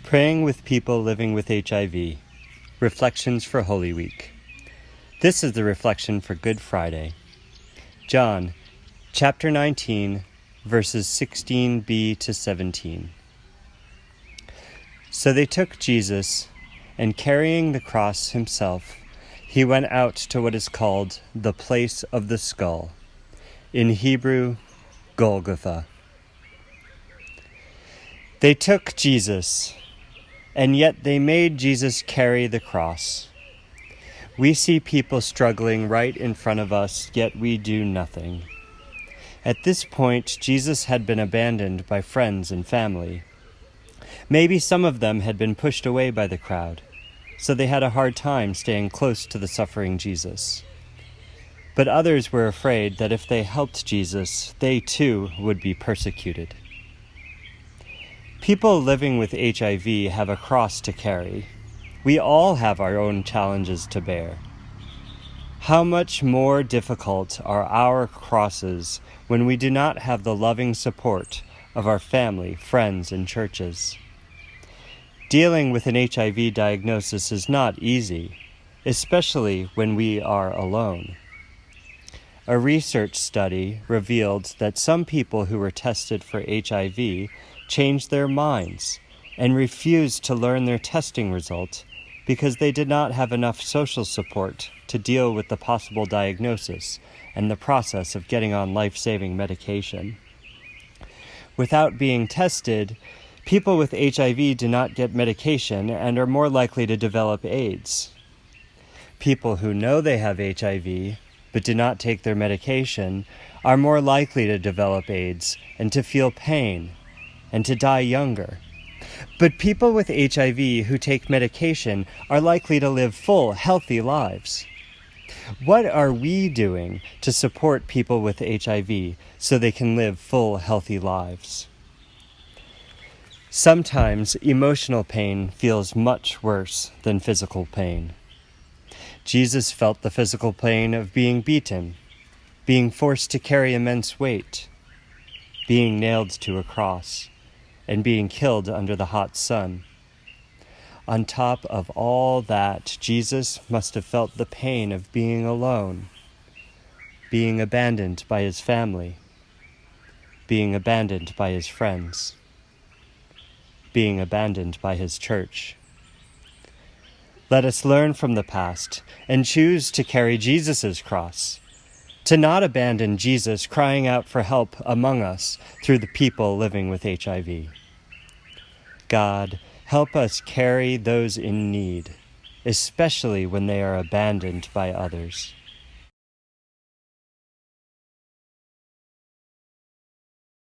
Praying with people living with HIV. Reflections for Holy Week. This is the reflection for Good Friday. John, chapter 19, verses 16b to 17. So they took Jesus, and carrying the cross himself, he went out to what is called the place of the skull, in Hebrew, Golgotha. They took Jesus, and yet they made Jesus carry the cross. We see people struggling right in front of us, yet we do nothing. At this point, Jesus had been abandoned by friends and family. Maybe some of them had been pushed away by the crowd, so they had a hard time staying close to the suffering Jesus. But others were afraid that if they helped Jesus, they too would be persecuted. People living with HIV have a cross to carry. We all have our own challenges to bear. How much more difficult are our crosses when we do not have the loving support of our family, friends, and churches? Dealing with an HIV diagnosis is not easy, especially when we are alone. A research study revealed that some people who were tested for HIV changed their minds and refused to learn their testing result because they did not have enough social support to deal with the possible diagnosis and the process of getting on life-saving medication. Without being tested, people with HIV do not get medication and are more likely to develop AIDS. People who know they have HIV but do not take their medication are more likely to develop AIDS and to feel pain and to die younger. But people with HIV who take medication are likely to live full, healthy lives. What are we doing to support people with HIV so they can live full, healthy lives? Sometimes emotional pain feels much worse than physical pain. Jesus felt the physical pain of being beaten, being forced to carry immense weight, being nailed to a cross, and being killed under the hot sun. On top of all that, Jesus must have felt the pain of being alone, being abandoned by his family, being abandoned by his friends, being abandoned by his church. Let us learn from the past and choose to carry Jesus' cross, to not abandon Jesus crying out for help among us through the people living with HIV. God, help us carry those in need, especially when they are abandoned by others.